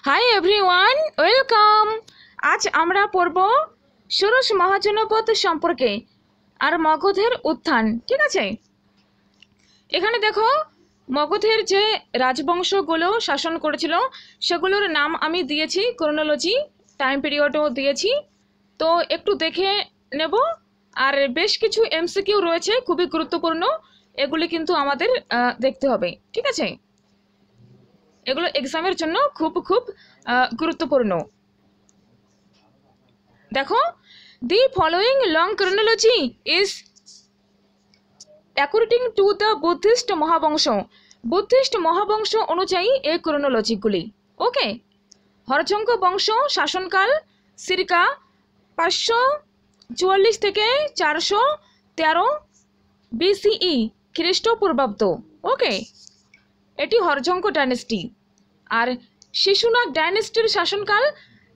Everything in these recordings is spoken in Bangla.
Hi everyone, welcome. আজ আমরা পড়ব ষোড়শ মহাজনপদ সম্পর্কে আর মগধের উত্থান। ঠিক আছে, এখানে দেখো মগধের যে রাজবংশগুলো শাসন করেছিল সেগুলোর নাম আমি দিয়েছি, ক্রোনোলজি, টাইম পিরিয়ডও দিয়েছি। তো একটু দেখে নেব। আর বেশ কিছু এমসিকিউ রয়েছে খুবই গুরুত্বপূর্ণ, এগুলি কিন্তু আমাদের দেখতে হবে। ঠিক আছে, এগুলো এক্সামের জন্য খুব খুব গুরুত্বপূর্ণ। দেখো, the following long chronology is according to the Buddhist Mahavamsa. Buddhist Mahavamsa অনুযায়ী এই ক্রোনোলজিগুলি। ওকে, হরজঙ্গ বংশ শাসনকাল সিরকা 544 থেকে 413 BCE খ্রিস্টপূর্বাব্দ। ওকে, এটি হরজঙ্গ ডাইনেস্টি। আর শিশুনাগ ডাইনেস্টির শাসনকাল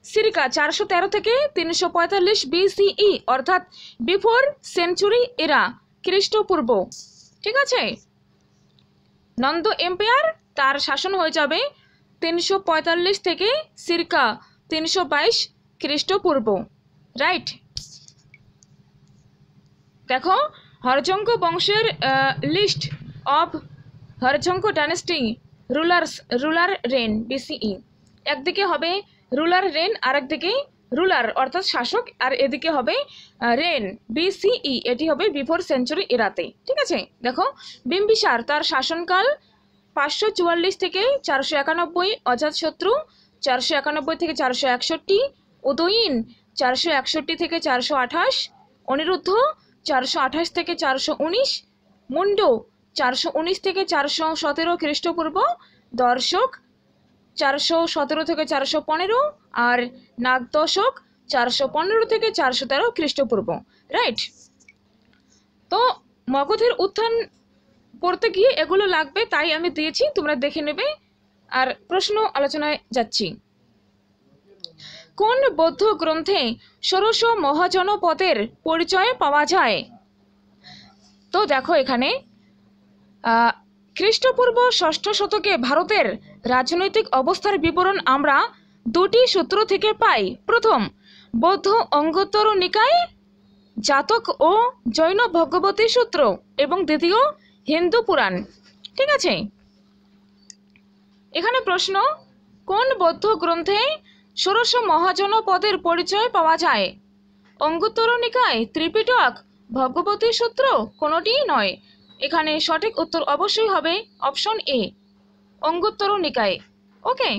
সিরকা 413 থেকে 345 BCE, অর্থাৎ বিফোর সেঞ্চুরি এরা, খ্রিস্টপূর্ব। ঠিক আছে, নন্দ এম্পায়ার তার শাসন হয়ে যাবে 345 থেকে সিরকা 322 খ্রিস্টপূর্ব। রাইট। দেখো, হরজঙ্গ বংশের list of Haryanka dynasty ruler reign BCE। একদিকে হবে রুলার রেন, আরেকদিকে রুলার অর্থাৎ শাসক, আর এদিকে হবে রেন BCE, এটি হবে বিফোর সেঞ্চুরি এরাতে। ঠিক আছে, দেখো বিম্বিসার তার শাসনকাল 544 থেকে 491, অজাতশত্রু 491 থেকে 461, উদয়ীন 461 থেকে 428, অনিরুদ্ধ 428 থেকে 419, মুন্ড 419 থেকে 417 খ্রিস্টপূর্ব, দর্শক 417 থেকে 415, আর নাগদশক 415 থেকে 413 খ্রিস্টপূর্ব। রাইট। তো মগধের উত্থান পড়তে গিয়ে এগুলো লাগবে, তাই আমি দিয়েছি, তোমরা দেখে নেবে। আর প্রশ্ন আলোচনায় যাচ্ছি। কোন বৌদ্ধ গ্রন্থে ষোড়শ মহাজনপদের পরিচয় পাওয়া যায়? তো দেখো, এখানে খ্রিস্টপূর্ব 6ষ্ঠ শতকে ভারতের রাজনৈতিক অবস্থার বিবরণ আমরা দুটি সূত্র থেকে পাই। প্রথম, বৌদ্ধ অঙ্গোত্তর নিকায় জাতক ও জৈন ভগবতী সূত্র, এবং দ্বিতীয় হিন্দু পুরাণ। ঠিক আছে, এখানে প্রশ্ন, কোন বৌদ্ধ গ্রন্থে ষোড়শ মহাজনপদের পরিচয় পাওয়া যায়? অঙ্গোত্তর নিকায়, ত্রিপিটক, ভগবতী সূত্র, কোনোটিই নয়। এখানে সঠিক উত্তর অবশ্যই হবে অপশন এ, অঙ্গোত্তর নিকায়। ওকে,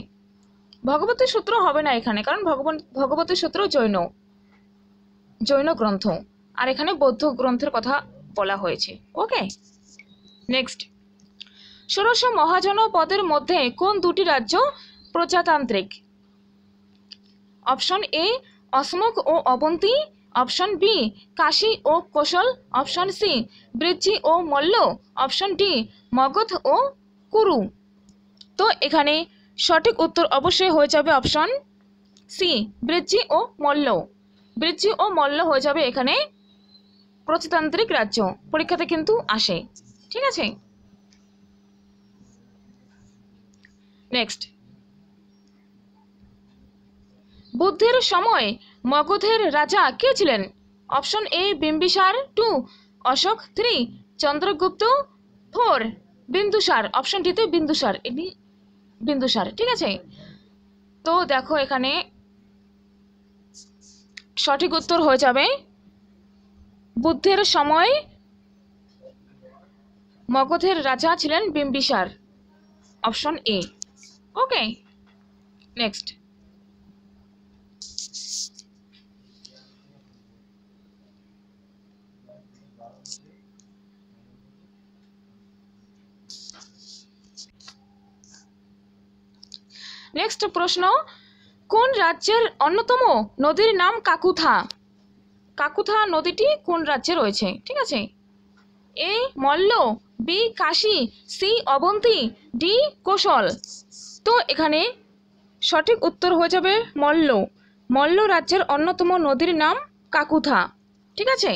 ভগবতী সূত্র হবে না এখানে, কারণ ভগবতী সূত্র জৈন গ্রন্থ, আর এখানে বৌদ্ধ গ্রন্থের কথা বলা হয়েছে। ওকে, নেক্সট, ষোড়শ মহাজনপদের মধ্যে কোন দুটি রাজ্য প্রজাতান্ত্রিক? অপশন এ অসমক ও অবন্তী, অপশন বি কাশী ও কোশল, অপশন সি বৃজ্জি ও মল্ল, অপশন ডি মগধ ও কুরু। তো এখানে সঠিক উত্তর অবশ্যই হয়ে যাবে অপশন সি, বৃজ্জি ও মল্ল। বৃজ্জি ও মল্ল হয়ে যাবে এখানে প্রজাতান্ত্রিক রাজ্য, পরীক্ষাতে কিন্তু আসে। ঠিক আছে, নেক্সট, বুদ্ধের সময় মগধের রাজা কে ছিলেন? Option A Bimbisara, 2 Ashoka, 3 Chandragupta, 4 Bindusara. Option ডিতে বিন্দুসার। ঠিক আছে, তো দেখো এখানে সঠিক উত্তর হয়ে যাবে বুদ্ধের সময় মগধের রাজা ছিলেন Bimbisara, option A. Okay, next, প্রশ্ন, কোন রাজ্যের অন্যতম নদীর নাম কাকুথা? কাকুথা নদীটি কোন রাজ্যে রয়েছে? ঠিক আছে, A Malla, B Kashi, C Avanti, D Koshal. তো এখানে সঠিক উত্তর হয়ে যাবে মল্ল রাজ্যের অন্যতম নদীর নাম কাকুথা। ঠিক আছে,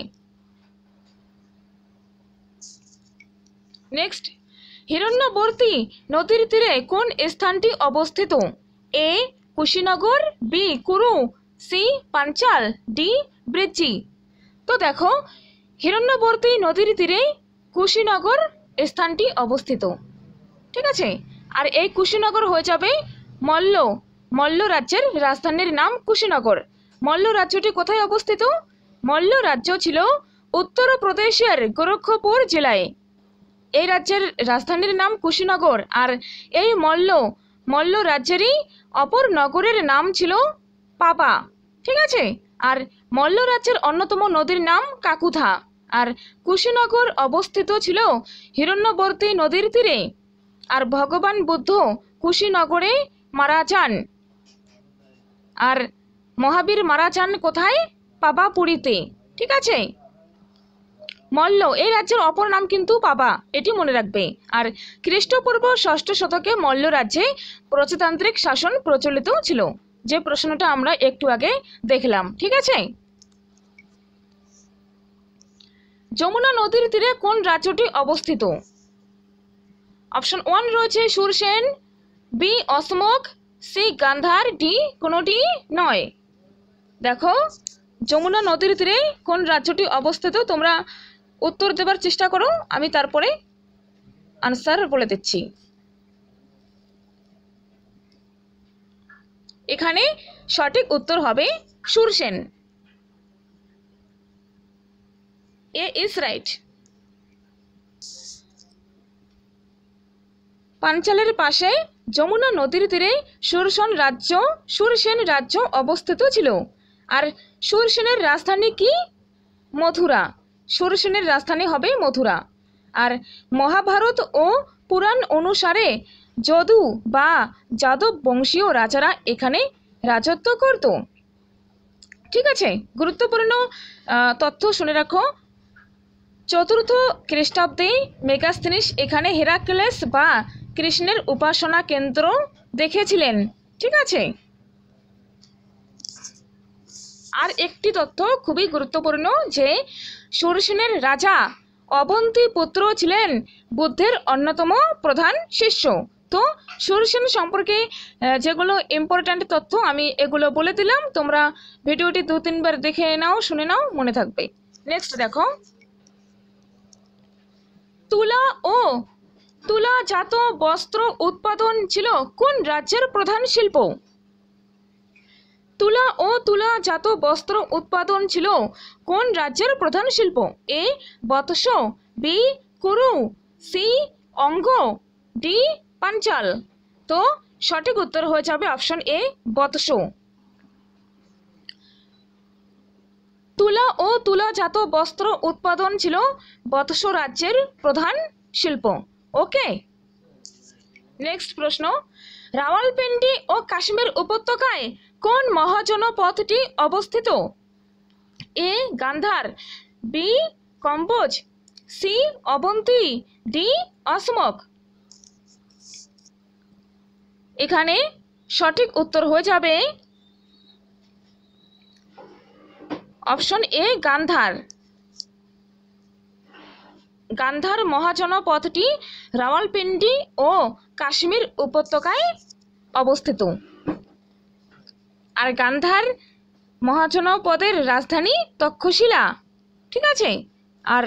নেক্সট, হিরণ্যবর্তী নদীর তীরে কোন স্থানটি অবস্থিত? A Kushinagar, B Kuru, C Panchala, D বৃজ্জি। তো দেখো হিরণ্যবর্তী নদীর তীরে কুশীনগর স্থানটি অবস্থিত, ঠিক আছে। আর এই কুশীনগর হয়ে যাবে মল্ল রাজ্যের রাজধানীর নাম কুশীনগর। মল্ল রাজ্যটি কোথায় অবস্থিত? মল্ল রাজ্য ছিল উত্তরপ্রদেশের গোরক্ষপুর জেলায়। এই রাজ্যের রাজধানীর নাম কুশীনগর। আর এই মল্ল রাজ্যেরই অপর নগরের নাম ছিল পাবা, ঠিক আছে। আর মল্ল রাজ্যের অন্যতম নদীর নাম কাকুথা। আর কুশীনগর অবস্থিত ছিল হিরণ্যবর্তী নদীর তীরে। আর ভগবান বুদ্ধ কুশীনগরে মারা যান। আর মহাবীর মারা যান কোথায়? পাবাপুরীতে, ঠিক আছে। মল্ল এই রাজ্যের অপর নাম কিন্তু পাবা, এটি মনে রাখবে। আর খ্রিস্টপূর্ব ৬ষ্ঠ শতকে মল্ল রাজ্যে প্রজাতান্ত্রিক শাসন প্রচলিত ছিল, যে প্রশ্নটা আমরা একটু আগে দেখলাম, ঠিক আছে। যমুনা নদীর তীরে কোন রাজ্যটি অবস্থিত? অপশন 1 রয়েছে সুরসেন, বি অসমক, সি গান্ধার, ডি কোনোটি নয়। দেখো যমুনা নদীর তীরে কোন রাজ্যটি অবস্থিত, তোমরা উত্তর দেবার চেষ্টা করো, আমি তারপরে আনসার বলে দিচ্ছি। এখানে সঠিক উত্তর হবে সুরসেন। এ ইজ রাইট। পাঞ্চালের পাশে যমুনা নদীর তীরে সুরসেন রাজ্য অবস্থিত ছিল। আর সুরসেনের রাজধানী কি? মথুরা। সুরসেনের রাজধানী হবে মথুরা। আর মহাভারত ও পুরাণ অনুসারে যদু বা যাদব বংশীয় রাজারা এখানে রাজত্ব করত, ঠিক আছে। গুরুত্বপূর্ণ তথ্য শুনে রাখো। 4র্থ খ্রিস্টাব্দে মেগাস্থেনিস এখানে হেরাক্লেস বা কৃষ্ণের উপাসনা কেন্দ্র দেখেছিলেন, ঠিক আছে। আর একটি তথ্য খুবই গুরুত্বপূর্ণ, যে সুরসেনের রাজা অবন্তী পুত্র ছিলেন বুদ্ধের অন্যতম প্রধান শিষ্য। তো সুরসেন সম্পর্কে যেগুলো ইম্পর্ট্যান্ট তথ্য আমি এগুলো বলে দিলাম, তোমরা ভিডিওটি 2-3 বার দেখে নাও, শুনে নাও, মনে থাকবে। নেক্সট দেখো, তুলাজাত বস্ত্র উৎপাদন ছিল কোন রাজ্যের প্রধান শিল্প? তুলাজাত বস্ত্র উৎপাদন ছিল কোন রাজ্যের প্রধান শিল্প? এ বৎস, বি কুরু, সি অঙ্গ, ডি পাঞ্চাল। তো সঠিক উত্তর হয়ে যাবে অপশন এ বৎস। তুলাজাত বস্ত্র উৎপাদন ছিল বৎস রাজ্যের প্রধান শিল্প। ওকে, নেক্সট প্রশ্ন, রাওয়ালপিন্ডি ও কাশ্মীর উপত্যকায় কোন মহাজনপদটি অবস্থিত? এ গান্ধার, বি কম্বোজ, সি অবন্তী, ডি অসমক। এখানে সঠিক উত্তর হয়ে যাবে অপশন এ গান্ধার। গান্ধার মহাজনপদটি রাওয়ালপিন্ডি ও কাশ্মীর উপত্যকায় অবস্থিত। আর গান্ধার মহাজনপদের রাজধানী তক্ষশিলা, ঠিক আছে। আর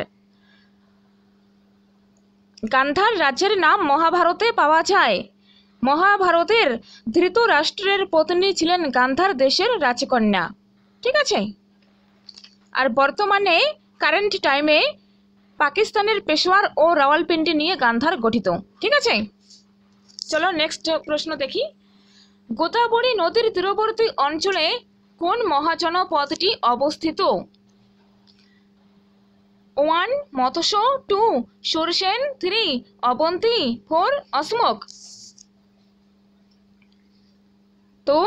গান্ধার রাজ্যের নাম মহাভারতে পাওয়া যায়। মহাভারতের ধৃতরাষ্ট্রের পত্নী ছিলেন গান্ধার দেশের রাজকন্যা, ঠিক আছে। আর বর্তমানে কারেন্ট টাইমে পাকিস্তানের পেশোয়ার ও রাওয়ালপিন্ডি নিয়ে গান্ধার গঠিত, ঠিক আছে। চলো নেক্সট প্রশ্ন দেখি। গোদাবরী নদীর তীরবর্তী অঞ্চলে কোন মহাজনপদটি অবস্থিত? 1 মৎস্য, 2 সুরসেন, 3 অবন্তী, 4 অসমক। তো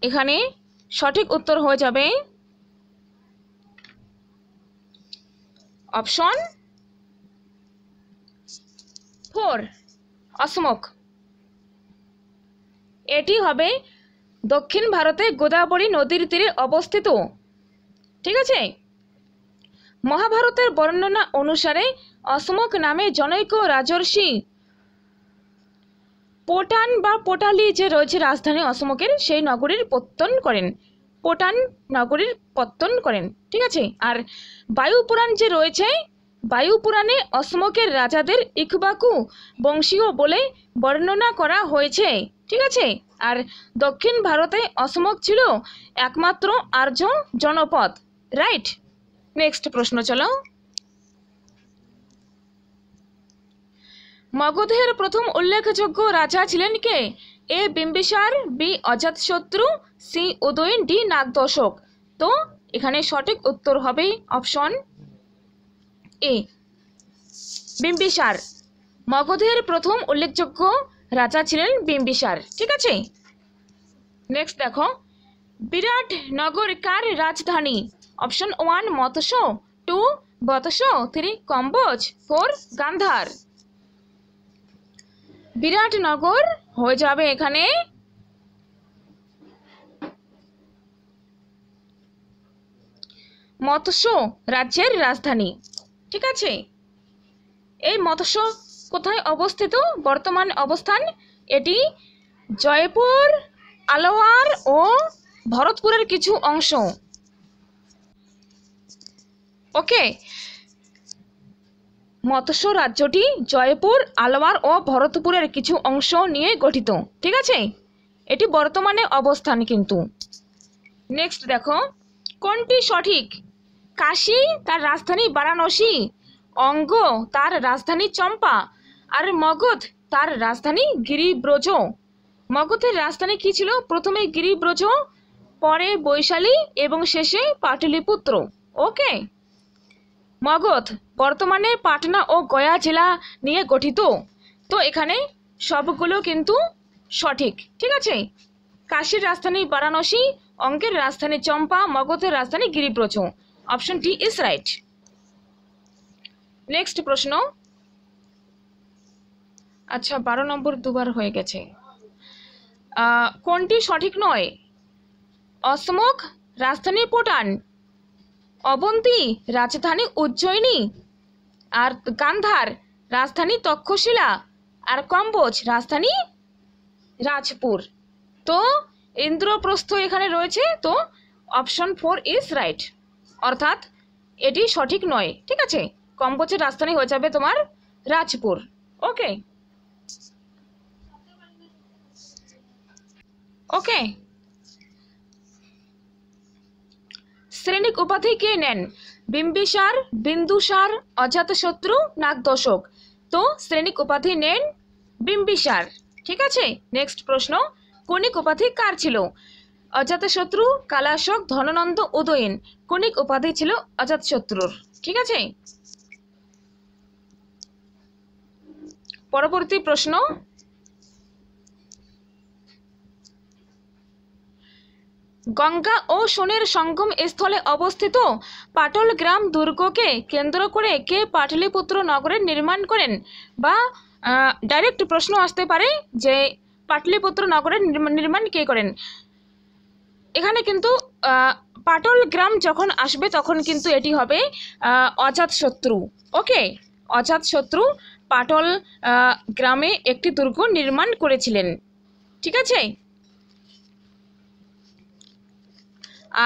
এখানে সঠিক উত্তর হয়ে যাবে অপশন 4 অসমক। এটি হবে দক্ষিণ ভারতে গোদাবরী নদীর তীরে অবস্থিত, ঠিক আছে। মহাভারতের বর্ণনা অনুসারে অসমক নামে জনৈক রাজর্ষি পোটান বা পোটালি যে রয়েছে রাজধানী অশোকের, সেই নগরীর পত্তন করেন। পোটান নগরীর পত্তন করেন, ঠিক আছে। আর বায়ুপুরাণ যে রয়েছে, বায়ুপুরাণে অশোকের রাজাদের ইক্ষ্বাকু বংশীয় বলে বর্ণনা করা হয়েছে, ঠিক আছে। আর দক্ষিণ ভারতে অশোক ছিল একমাত্র আর্য জনপদ, রাইট। নেক্সট প্রশ্ন চলো। মগধের প্রথম উল্লেখযোগ্য রাজা ছিলেন কে? এ বিম্বিসার, বি অজাতশত্রু, সি উদয়ন, ডি নাগদশক। তো এখানে সঠিক উত্তর হবে অপশন এ, বিম্বিসার। মগধের প্রথম উল্লেখযোগ্য রাজা ছিলেন বিম্বিসার, ঠিক আছে। নেক্সট দেখো, বিরাট নগর কার রাজধানী? অপশন 1 মৎস্য, 2 বৎস, 3 কম্বোজ, 4 গান্ধার। বিরাট নগর হয়ে যাবে এখানে মৎস্য রাজ্যের রাজধানী, ঠিক আছে। এই মৎস্য কোথায় অবস্থিত? বর্তমান অবস্থান এটি জয়পুর, আলওয়ার ও ভরতপুরের কিছু অংশ, ওকে। মৎস্য রাজ্যটি জয়পুর, আলওয়ার ও ভরতপুরের কিছু অংশ নিয়ে গঠিত, ঠিক আছে। এটি বর্তমানে অবস্থান কিন্তু। নেক্সট দেখো, কোনটি সঠিক? কাশী তার রাজধানী বারাণসী, অঙ্গ তার রাজধানী চম্পা, আর মগধ তার রাজধানী গিরিব্রজ। মগধের রাজধানী কি ছিল? প্রথমে গিরিব্রজ, পরে বৈশালী এবং শেষে পাটলিপুত্র, ওকে। মগধ বর্তমানে পাটনা ও গয়া জেলা নিয়ে গঠিত। তো এখানে সবগুলো কিন্তু সঠিক, ঠিক আছে। কাশীর রাজধানী বারাণসী, অঙ্গের রাজধানী চম্পা, মগধের রাজধানী গিরিব্রজ। Option D is right. Next প্রশ্ন। আচ্ছা 12 নম্বর দুবার হয়ে গেছে। কোনটি সঠিক নয়? অশোক রাজধানী পোটান, অবন্তী রাজধানী উজ্জয়িনী, আর গান্ধার রাজধানী তক্ষশিলা, আর কম্বোজ রাজধানী রাজপুর। তো ইন্দ্রপ্রস্থ এখানে রয়েছে, তো অপশন 4 ইজ রাইট, অর্থাৎ এটি সঠিক নয়, ঠিক আছে। কম্বোজের রাজধানী হয়ে যাবে তোমার রাজপুর, ওকে ওকে। শ্রেণিক উপাধি কে নেন? বিম্বিসার, বিন্দুসার, অজাতশত্রু, নাগদশক। তো শ্রেণিক উপাধি নেন বিম্বিসার, ঠিক আছে। নেক্সট প্রশ্ন, কনিক উপাধি কার ছিল? অজাতশত্রু, কালাশক, ধননন্দ, উদয়ন। কনিক উপাধি ছিল অজাতশত্রুর, ঠিক আছে। পরবর্তী প্রশ্ন, গঙ্গা ও সোনের সঙ্গম স্থলে অবস্থিত পাটল গ্রাম দুর্গকে কেন্দ্র করে কে পাটলিপুত্র নগরের নির্মাণ করেন? বা ডাইরেক্ট প্রশ্ন আসতে পারে যে পাটলিপুত্র নগরের নির্মাণ কে করেন। এখানে কিন্তু পাটল গ্রাম যখন আসবে তখন কিন্তু এটি হবে অজাতশত্রু, ওকে। অজাতশত্রু পাটল গ্রামে একটি দুর্গ নির্মাণ করেছিলেন, ঠিক আছে।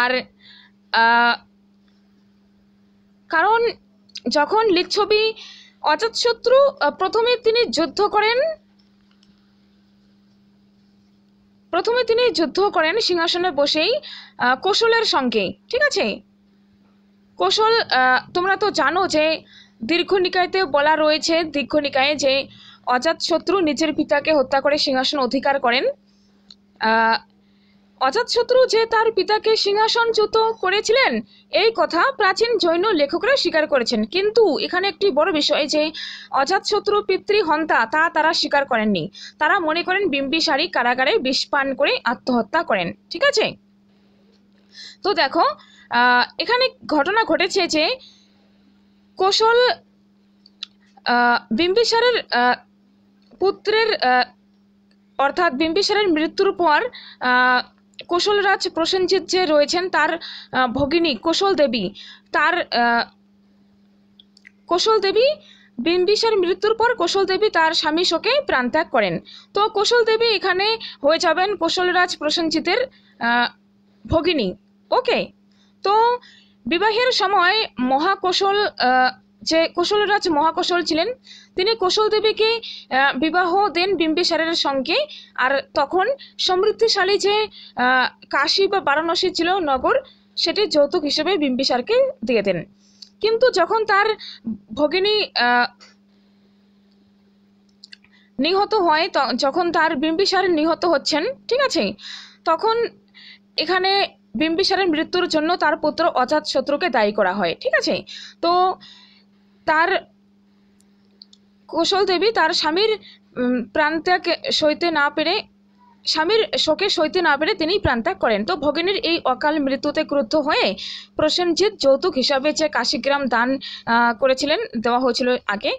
আর কারণ যখন লিচ্ছবি অজাতশত্রু প্রথমে তিনি যুদ্ধ করেন সিংহাসনে বসেই কৌশলের সঙ্গে, ঠিক আছে। কৌশল তোমরা তো জানো যে দীর্ঘনিকায়তে বলা রয়েছে, দীর্ঘনিকায়ে, যে অজাতশত্রু নিজের পিতাকে হত্যা করে সিংহাসন অধিকার করেন। অজাতশত্রু যে তার পিতাকে সিংহাসনচ্যুত করেছিলেন এই কথা প্রাচীন জৈন লেখকরা স্বীকার করেছেন, কিন্তু এখানে একটি বড় বিষয় যে অজাতশত্রু পিতৃহন্তা তা তারা স্বীকার করেননি। তারা মনে করেন বিম্বিসারই কারাগারে বিষ পান করে আত্মহত্যা করেন, ঠিক আছে। তো দেখো এখানে ঘটনা ঘটেছে যে কৌশল বিম্বিসারের পুত্রের অর্থাৎ বিম্বিসারের মৃত্যুর পর কৌশলরাজ প্রসেনজিৎ যে রয়েছেন তার ভগিনী কৌশল দেবী বিম্বিসার মৃত্যুর পর কৌশল দেবী তার স্বামী শোকে প্রাণত্যাগ করেন। তো কৌশল দেবী এখানে হয়ে যাবেন কৌশলরাজ প্রসেনজিতের ভগিনী। ওকে, তো বিবাহের সময় মহাকৌশল যে কৌশলরাজ মহাকৌশল ছিলেন তিনি কৌশল দেবীকে বিবাহ দেন বিম্বিসারের সঙ্গে। আর তখন সমৃদ্ধিশালী যে কাশী বা বারাণসী ছিল নগর, সেটি যৌতুক হিসেবে বিম্বিসারকে দিয়ে দেন। কিন্তু যখন তার ভগিনী নিহত হয়, যখন তার বিম্বিসার নিহত হচ্ছেন, ঠিক আছে, তখন এখানে বিম্বিসারের মৃত্যুর জন্য তার পুত্র অজাতশত্রুকে দায়ী করা হয়। ঠিক আছে, তো তার কৌশল দেবী তার স্বামীর প্রাণত্যাগ সইতে না পেরে, স্বামীর শোকে সইতে না পেরে তিনি প্রাণত্যাগ করেন। তো ভগিনীর এই অকাল মৃত্যুতে ক্রুদ্ধ হয়ে প্রসেনজিৎ যৌতুক হিসাবে যে কাশীগ্রাম দান করেছিলেন, দেওয়া হয়েছিল আগে,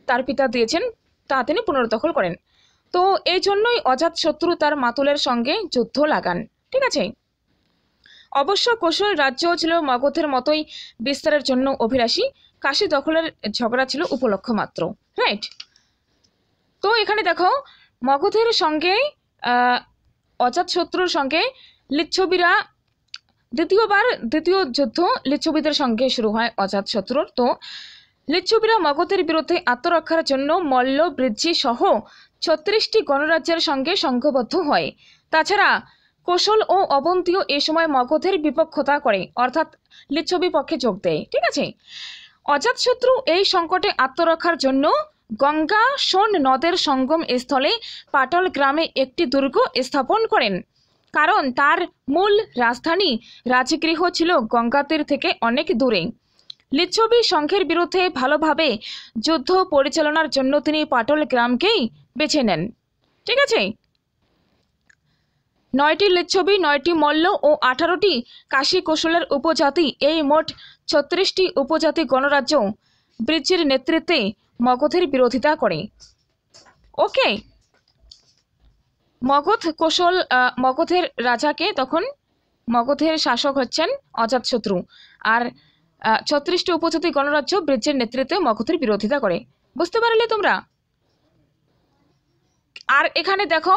তার পিতা দিয়েছেন, তা তিনি পুনরুদ্ধার করেন। তো এই জন্যই অজাতশত্রু তার মাতুলের সঙ্গে যুদ্ধ লাগান। ঠিক আছে, অবশ্য কৌশল রাজ্য ছিল মগধের মতোই বিস্তারের জন্য অভিলাষী, কাশী দখলের ঝগড়া ছিল উপলক্ষ মাত্র। রাইট, তো এখানে দেখো মগধের সঙ্গে অজাতশত্রুর সঙ্গে লিচ্ছবিরা দ্বিতীয় যুদ্ধ লিচ্ছবিদের সঙ্গে শুরু হয় অজাতশত্রুর। তো লিচ্ছবিরা মগধের বিরুদ্ধে আত্মরক্ষার জন্য মল্ল, বৃদ্ধি সহ 36টি গণরাজ্যের সঙ্গে সংঘবদ্ধ হয়। তাছাড়া কৌশল ও অবন্তীও এ সময় মগধের বিপক্ষতা করে, অর্থাৎ লিচ্ছবি পক্ষে যোগ দেয়। ঠিক আছে, অজাতশত্রু এই সংকটে আত্মরক্ষার জন্য গঙ্গা সোন নদের সঙ্গম স্থলে পাটল গ্রামে একটি দুর্গ স্থাপন করেন, কারণ তার মূল রাজধানী রাজগৃহ ছিল গঙ্গা তীর থেকে অনেক দূরে। লিচ্ছবি সংঘের বিরুদ্ধে ভালোভাবে যুদ্ধ পরিচালনার জন্য তিনি পাটল গ্রামকেই বেছে নেন। ঠিক আছে, 9টি লিচ্ছবি, 9টি মল্ল ও 18টি কাশী কৌশলের উপজাতি, এই মোট 36টি উপজাতি গণরাজ্য বৃজ্যের নেতৃত্বে মগধের বিরোধিতা করে। ওকে, মগধের রাজাকে তখন মগধের শাসক হচ্ছেন অজাতশত্রু, আর 36টি উপজাতি গণরাজ্য বৃজ্যের নেতৃত্বে মগধের বিরোধিতা করে। বুঝতে পারলে তোমরা? আর এখানে দেখো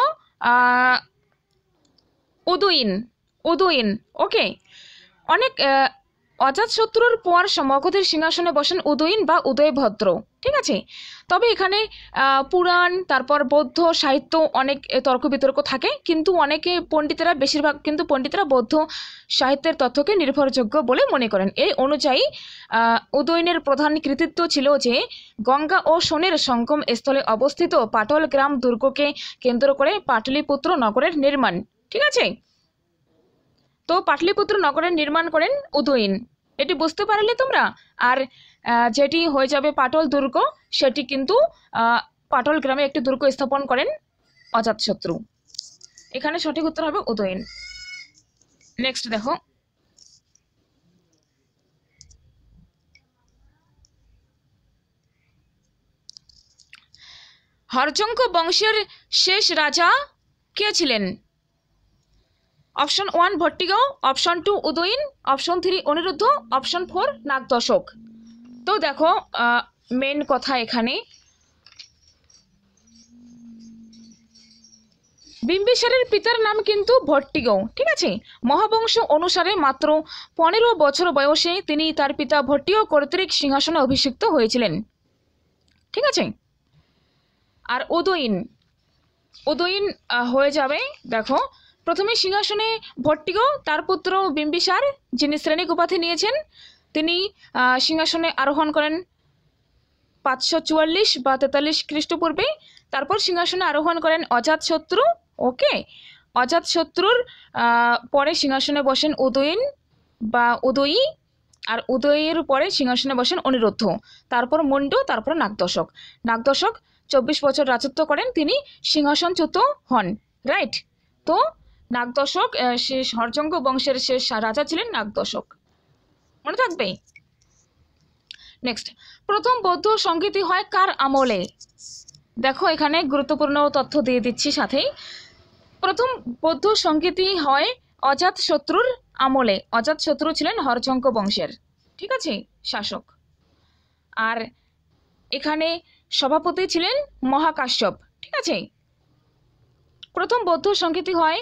উদয়ন। ওকে, অনেক অজাতশত্রুর পর মগধের সিংহাসনে বসেন উদয়ন বা উদয়ভদ্র। ঠিক আছে, তবে এখানে পুরাণ, তারপর বৌদ্ধ সাহিত্য অনেক তর্ক বিতর্ক থাকে, কিন্তু অনেকে পণ্ডিতেরা, বেশিরভাগ কিন্তু পণ্ডিতরা বৌদ্ধ সাহিত্যের তথ্যকে নির্ভরযোগ্য বলে মনে করেন। এই অনুযায়ী উদয়নের প্রধান কৃতিত্ব ছিল যে গঙ্গা ও সোনের সঙ্গম স্থলে অবস্থিত পাটল গ্রাম দুর্গকে কেন্দ্র করে পাটলিপুত্র নগরের নির্মাণ। ঠিক আছে, তো পাটলিপুত্র নগরের নির্মাণ করেন উদয়ন, এটি বুঝতে পারলে তোমরা। আর যেটি হয়ে যাবে পাটল দুর্গ, সেটি কিন্তু পাটল গ্রামে একটি দুর্গ স্থাপন করেন অজাতশত্রু। এখানে সঠিক উত্তর হবে উদয়ন। নেক্সট দেখো, হর্যঙ্ক বংশের শেষ রাজা কে ছিলেন? Option 1 Bhattiya, option 2 Udayan, option 3 Aniruddha, option 4 Nagadasaka. তো দেখো মেন কথা এখানে, বিম্বিসারের পিতার নাম কিন্তু ভট্টিগ। ঠিক আছে, মহাবংশ অনুসারে মাত্র 15 বছর বয়সে তিনি তার পিতা ভট্টিগ কর্তৃক সিংহাসনে অভিষিক্ত হয়েছিলেন। ঠিক আছে, আর উদয়ন হয়ে যাবে, দেখো প্রথমে সিংহাসনে ভট্টিগ, তার পুত্র বিম্বিসার, যিনি শ্রেণিক উপাধি নিয়েছেন, তিনি সিংহাসনে আরোহণ করেন 544 বা 43 খ্রিস্টপূর্বে। তারপর সিংহাসনে আরোহণ করেন অজাতশত্রু। ওকে, অজাতশত্রুর পরে সিংহাসনে বসেন উদয়ন বা উদয়ী, আর উদয়ের পরে সিংহাসনে বসেন অনিরুদ্ধ, তারপর মুন্ড, তারপর নাগদশক। 24 বছর রাজত্ব করেন, তিনি সিংহাসনচ্যুত হন। রাইট, তো নাগদশক শেষ হর্যঙ্ক বংশের শেষ রাজা ছিলেন নাগদশক, মনে থাকবে। নেক্সট, প্রথম বৌদ্ধ সংগীতি হয় কার আমলে? দেখো এখানে গুরুত্বপূর্ণ তথ্য দিয়ে দিচ্ছি সাথেই। প্রথম বৌদ্ধ সংগীতি হয় অজাতশত্রুর আমলে। অজাতশত্রু ছিলেন হর্যঙ্ক বংশের, ঠিক আছে, শাসক। আর এখানে সভাপতি ছিলেন মহাকাশ্যপ। ঠিক আছে, প্রথম বৌদ্ধ সংগীতি হয়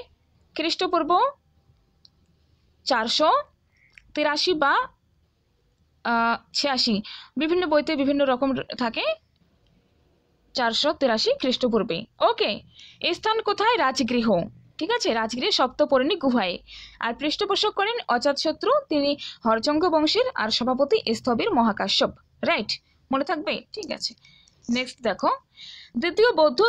খ্রিস্টপূর্ব 483 বা 86, বিভিন্ন বইতে বিভিন্ন রকম থাকে, 483 খ্রিস্টপূর্বে। ওকে, এই স্থান কোথায়? রাজগৃহ। ঠিক আছে, রাজগৃহে সপ্তপর্ণী গুহায়। আর পৃষ্ঠপোষক করেন অজাতশত্রু, তিনি হরজঙ্গ বংশের, আর সভাপতি স্থবির মহাকাশ্যপ। রাইট, মনে থাকবে? ঠিক আছে, নেক্সট দেখো, দ্বিতীয় বৌদ্ধ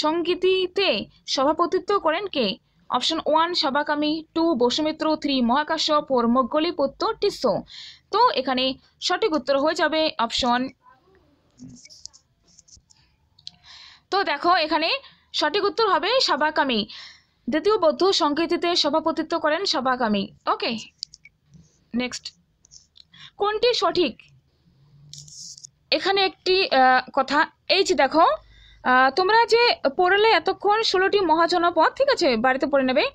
সংগীতিতে সভাপতিত্ব করেন কে? অপশন 1 সবাকামী, 2 বসুমিত্র, 3 মহাকাশ্যপ, 4 মোগলিপুত্র টিস্সো। তো এখানে সঠিক উত্তর হয়ে যাবে অপশন, তো দেখো এখানে সঠিক উত্তর হবে সবাকামী। দ্বিতীয় বৌদ্ধ সংগীতিতে সভাপতিত্ব করেন সবাকামী। ওকে, নেক্সট, কোনটি সঠিক? এখানে একটি কথা, এই যে দেখো, তোমরা যে পড়লে এতক্ষণ 16টি মহাজনপদ, ঠিক আছে, বাড়িতে পড়ে নেবে।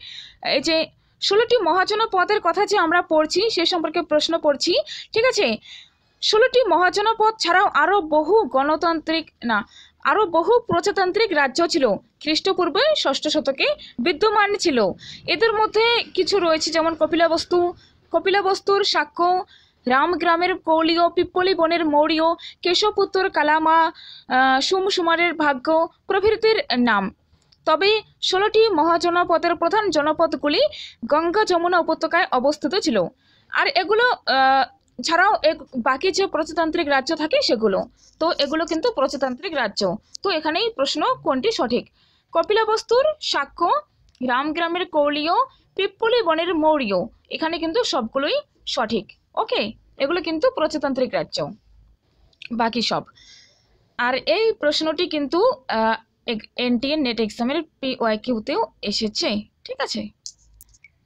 এই যে 16টি মহাজনপদের কথা যে আমরা পড়ছি, সে সম্পর্কে প্রশ্ন পড়ছি। ঠিক আছে, 16টি মহাজনপদ ছাড়াও আরও বহু প্রজাতান্ত্রিক রাজ্য ছিল, খ্রিস্টপূর্বে 6ষ্ঠ শতকে বিদ্যমান ছিল। এদের মধ্যে কিছু রয়েছে যেমন কপিলাবস্তুর শাক্য, রামগ্রামের কৌলীয়, পিপ্পলি বনের মৌর্য, কেশবপুত্তর কালামা, সুমসুমারের ভাগ্য প্রভৃতির নাম। তবে 16টি মহাজনপদের প্রধান জনপদগুলি গঙ্গা যমুনা উপত্যকায় অবস্থিত ছিল। আর এগুলো ছাড়াও বাকি যে প্রজাতান্ত্রিক রাজ্য থাকে সেগুলো, তো এগুলো কিন্তু প্রজাতান্ত্রিক রাজ্য। তো এখানেই প্রশ্ন কোনটি সঠিক? কপিলাবস্তুর শাক্য, রামগ্রামের কৌলীয়, পিপ্পলি বনের মৌর্য, এখানে কিন্তু সবগুলোই সঠিক। ওকে, এগুলো কিন্তু প্রজাতান্ত্রিক রাজ্য, বাকি সব। আর এই প্রশ্নটি কিন্তু এনটিএ নেট এক্সামের PYQতেও এসেছে। ঠিক আছে,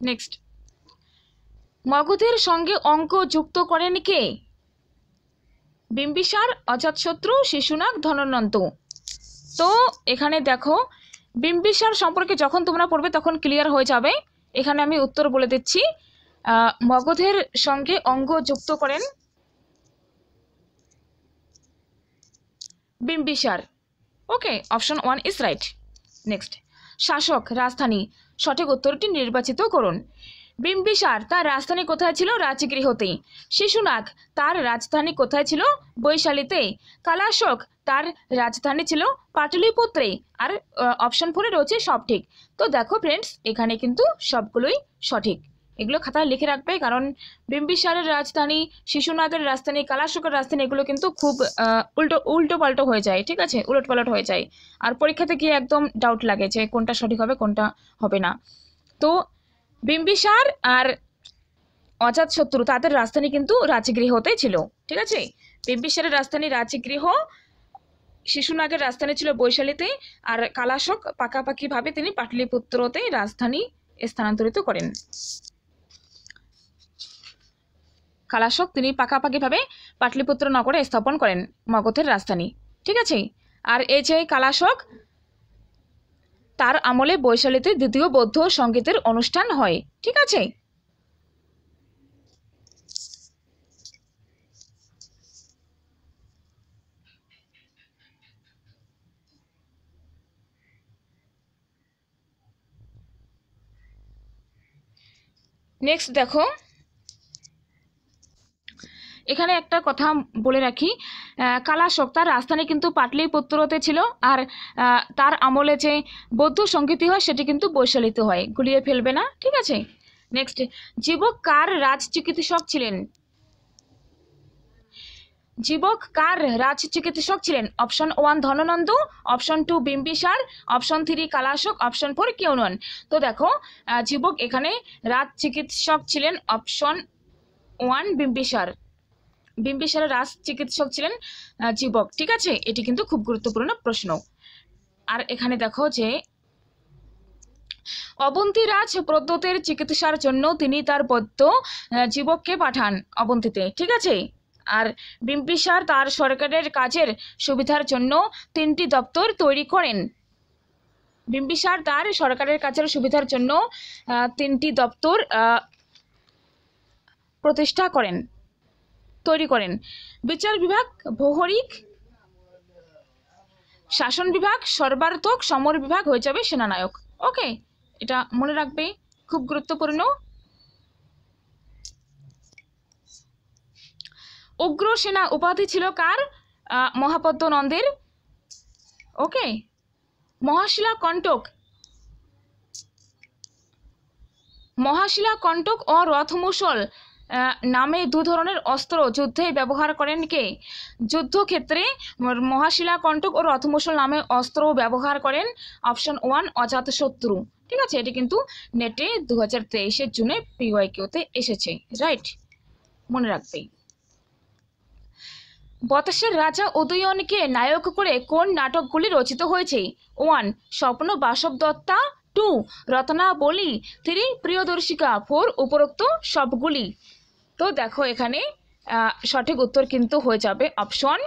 নেক্সট, মগধের সঙ্গে অঙ্ক যুক্ত করেন কে? বিম্বিসার, অজাতশত্রু, শিশুনাগ, ধননন্ত। তো এখানে দেখো, বিম্বিসার সম্পর্কে যখন তোমরা পড়বে তখন ক্লিয়ার হয়ে যাবে। এখানে আমি উত্তর বলে দিচ্ছি, মগধের সঙ্গে অঙ্গ যুক্ত করেন বিম্বিসার। ওকে, অপশন 1 ইজ রাইট। নেক্সট, শাসক, রাজধানী, সঠিক উত্তরটি নির্বাচিত করুন। বিম্বিসার তার রাজধানী কোথায় ছিল? রাজগৃহতে। শিশুনাগ তার রাজধানী কোথায় ছিল? বৈশালীতে। কালাশোক তার রাজধানী ছিল পাটলিপুত্রে। আর অপশন 4 রয়েছে সব ঠিক। তো দেখো ফ্রেন্ডস, এখানে কিন্তু সবগুলোই সঠিক। এগুলো খাতায় লিখে রাখবে, কারণ বিম্বিসারের রাজধানী, শিশুনাগের রাজধানী, কালাশোকের রাজধানী, এগুলো কিন্তু খুব উল্টো পাল্টো হয়ে যায়। ঠিক আছে, উলটপালট হয়ে যায়, আর পরীক্ষাতে গিয়ে একদম ডাউট লাগে যে কোনটা সঠিক হবে কোনটা হবে না। তো বিম্বিসার আর অজাতশত্রু তাদের রাজধানী কিন্তু রাজগৃহতে ছিল। ঠিক আছে, বিম্বিসারের রাজধানী রাজগৃহ, শিশুনাগের রাজধানী ছিল বৈশালীতে, আর কালাশোক পাকাপাকিভাবে তিনি পাটলিপুত্রতে রাজধানী স্থানান্তরিত করেন। কালাশোক তিনি পাকাপাকিভাবে পাটলিপুত্র নগরে স্থাপন করেন মগধের রাজধানী। ঠিক আছে, আর এই যে কালাশোক, তার আমলে বৈশালীতে দ্বিতীয় বৌদ্ধ সংগীতের অনুষ্ঠান হয়। ঠিক আছে, নেক্সট দেখো, এখানে একটা কথা বলে রাখি, কালাশোক তার রাজধানী কিন্তু পাটলিপুত্রতে ছিল, আর তার আমলে যে বৌদ্ধ সংগীতি হয় সেটি কিন্তু বৈশালীতে হয়, গুলিয়ে ফেলবে না। ঠিক আছে, নেক্সট, জীবক কার রাজ চিকিৎসক ছিলেন? জীবক কার রাজ চিকিৎসক ছিলেন? Option 1 Dhanananda, option 2 Bimbisara, option 3 Kalashoka, option 4 কেউনন। তো দেখো, জীবক এখানে রাজ চিকিৎসক ছিলেন অপশন 1 বিম্বিসার। বিম্বিসারের রাজ চিকিৎসক ছিলেন জীবক। ঠিক আছে, এটি কিন্তু খুব গুরুত্বপূর্ণ প্রশ্ন। আর এখানে দেখো যে অবন্তীরাজ প্রদ্যোতের চিকিৎসার জন্য তিনি তার বৈদ্য জীবককে পাঠান অবন্তীতে। ঠিক আছে, আর বিম্বিসার তার সরকারের কাজের সুবিধার জন্য 3টি দপ্তর তৈরি করেন। বিম্বিসার তার সরকারের কাজের সুবিধার জন্য 3টি দপ্তর প্রতিষ্ঠা করেন। তৈরি করেন? বিচার বিভাগ, প্রহরী, শাসন বিভাগ, সর্বার্থক, সমর বিভাগ হয়ে যাবে সেনানায়ক। ওকে, এটা মনে রাখবে, খুব গুরুত্বপূর্ণ। উগ্রসেনা উপাধি ছিল কার? মহাপদ্ম নন্দের। ওকে, মহাশিলা কণ্টক ও রথমুসল নামে দু ধরনের অস্ত্র যুদ্ধে ব্যবহার করেন কে? যুদ্ধক্ষেত্রে মহাশিলা কণ্টক ও রথমুসল নামে অস্ত্র ব্যবহার করেন অপশন 1 অজাতশত্রু। ঠিক আছে, এটি কিন্তু নেটে 2023 জুনে পিওয়াইকিউতে এসেছে, রাইট, মনে রাখবে। বতসের রাজা উদয়নকে নায়ক করে কোন নাটকগুলি রচিত হয়েছে? 1 স্বপ্ন বাসব দত্তা, 2 রত্নাবলী, 3 প্রিয়দর্শিকা, 4 উপরোক্ত সবগুলি। তো দেখো এখানে সঠিক উত্তর কিন্তু হয়ে যাবে অপশন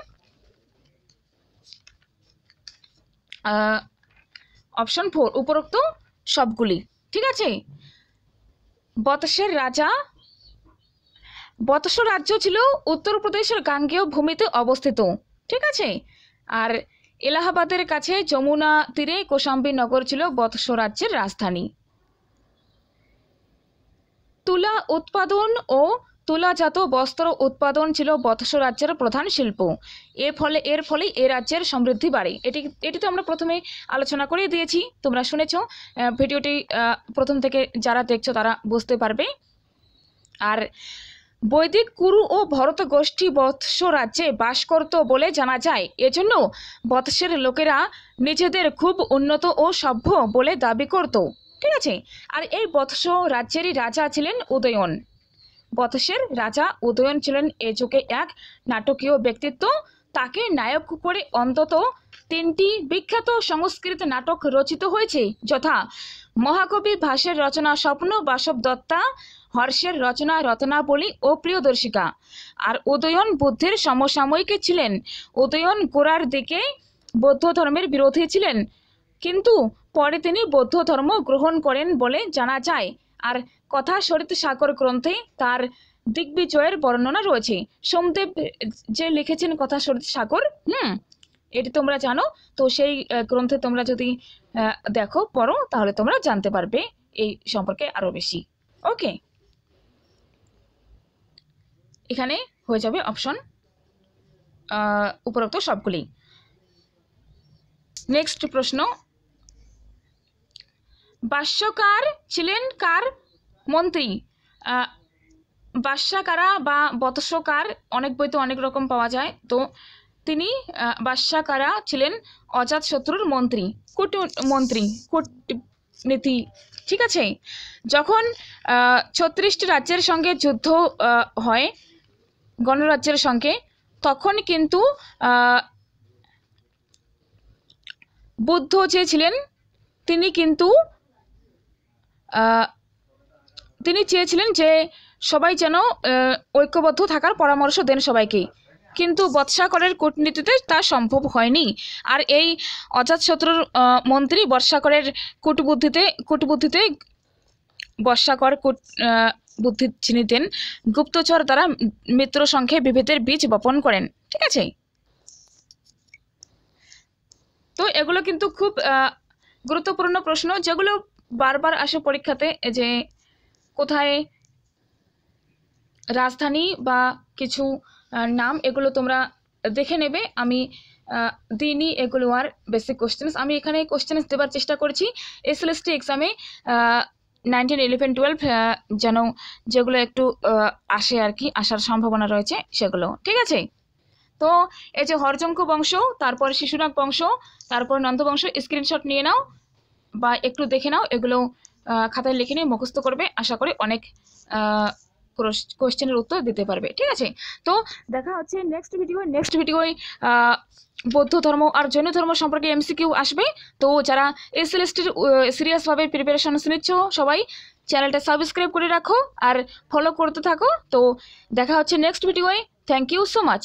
4 উপরোক্ত সবগুলি। ঠিক আছে, বতস রাজ্য ছিল উত্তরপ্রদেশের গাঙ্গেয় ভূমিতে অবস্থিত। ঠিক আছে, আর এলাহাবাদের কাছে যমুনা তীরে কোশাম্বী নগর ছিল বতস রাজ্যের রাজধানী। তুলা উৎপাদন ও তুলাজাত বস্ত্র উৎপাদন ছিল বতস রাজ্যের প্রধান শিল্প। এর ফলে এ রাজ্যের সমৃদ্ধি বাড়ে। এটি তো আমরা প্রথমে আলোচনা করে দিয়েছি, তোমরা শুনেছো। ভিডিওটি প্রথম থেকে যারা দেখছো তারা বুঝতে পারবে। আর বৈদিক কুরু ও ভরত গোষ্ঠী বৎস রাজ্যে বাস করত বলে জানা যায়। এজন্য বৎসের লোকেরা নিজেদের খুব উন্নত ও সভ্য বলে দাবি করত। ঠিক আছে, আর এই বৎস রাজ্যেরই রাজা ছিলেন উদয়ন। বৎসের রাজা উদয়ন ছিলেন এ যুগে এক নাটকীয় ব্যক্তিত্ব। তাকে নায়ক করে অন্তত 3টি বিখ্যাত সংস্কৃত নাটক রচিত হয়েছে, যথা মহাকবি ভাসের রচনা স্বপ্ন বাসব দত্তা, হর্ষের রচনা রত্নাবলী ও প্রিয়দর্শিকা। আর উদয়ন বুদ্ধের সমসাময়িক ছিলেন। উদয়ন গোড়ার দিকে বৌদ্ধ ধর্মের বিরোধী ছিলেন, কিন্তু পরে তিনি বৌদ্ধ ধর্ম গ্রহণ করেন বলে জানা যায়। আর কথা সরিত সাগর গ্রন্থে তার দিগ্বিজয়ের বর্ণনা রয়েছে। সোমদেব যে লিখেছেন কথা সরিত সাগর, এটি তোমরা জানো। তো সেই গ্রন্থে তোমরা যদি দেখো পড়ো তাহলে তোমরা জানতে পারবে এই সম্পর্কে আরো বেশি। ওকে, এখানে হয়ে যাবে অপশন উপরোক্ত সবগুলি। নেক্সট প্রশ্ন, ভাষ্যকার ছিলেন কার মন্ত্রী? ভাষ্যকারা বা বৎসকার অনেক বইতে অনেক রকম পাওয়া যায়। তো তিনি ভাষ্যকারা ছিলেন অজাতশত্রুর মন্ত্রী, কূটনীতি। ঠিক আছে, যখন 36টি রাজ্যের সঙ্গে যুদ্ধ হয় গণরাজ্যের সঙ্গে, তখন কিন্তু বুদ্ধ যে ছিলেন তিনি চেয়েছিলেন যে সবাই যেন ঐক্যবদ্ধ থাকার পরামর্শ দেন সবাইকে, কিন্তু বৎসাকরের কূটনীতিতে তা সম্ভব হয়নি। আর এই অজাতশত্রুর মন্ত্রী বর্ষাকরের কূটবুদ্ধিতে বর্ষাকর বুদ্ধি চিনিতেন, গুপ্তচর দ্বারা মিত্র সংখ্যে বিভেদের বীজ বপন করেন। ঠিক আছে, তো এগুলো কিন্তু খুব গুরুত্বপূর্ণ প্রশ্ন, যেগুলো বারবার আসে পরীক্ষাতে, যে কোথায় রাজধানী বা কিছু নাম, এগুলো তোমরা দেখে নেবে। আমি দিইনি এগুলো আর বেসিক কোশ্চেন্স। আমি এখানে কোশ্চেন্স দেওয়ার চেষ্টা করেছি এসএলএসটি এক্সামে 19, 11, 12 যেন যেগুলো একটু আসে আর কি, আসার সম্ভাবনা রয়েছে সেগুলো। ঠিক আছে, তো এই যে হরজঙ্ক বংশ, তারপর শিশুনাগ বংশ, তারপর নন্দ বংশ, স্ক্রিনশট নিয়ে নাও বা একটু দেখে নাও, এগুলো খাতায় লিখে নিয়ে মুখস্থ করবে। আশা করি অনেক কোশ্চেনের উত্তর দিতে পারবে। ঠিক আছে, তো দেখা হচ্ছে নেক্সট ভিডিওয় বৌদ্ধ ধর্ম আর জৈন ধর্ম সম্পর্কে এমসিকিউ আসবে। তো যারা এসএলএসটির সিরিয়াসভাবে প্রিপারেশন নিচ্ছ সবাই চ্যানেলটা সাবস্ক্রাইব করে রাখো আর ফলো করতে থাকো। তো দেখা হচ্ছে নেক্সট ভিডিওয়। Thank you so much.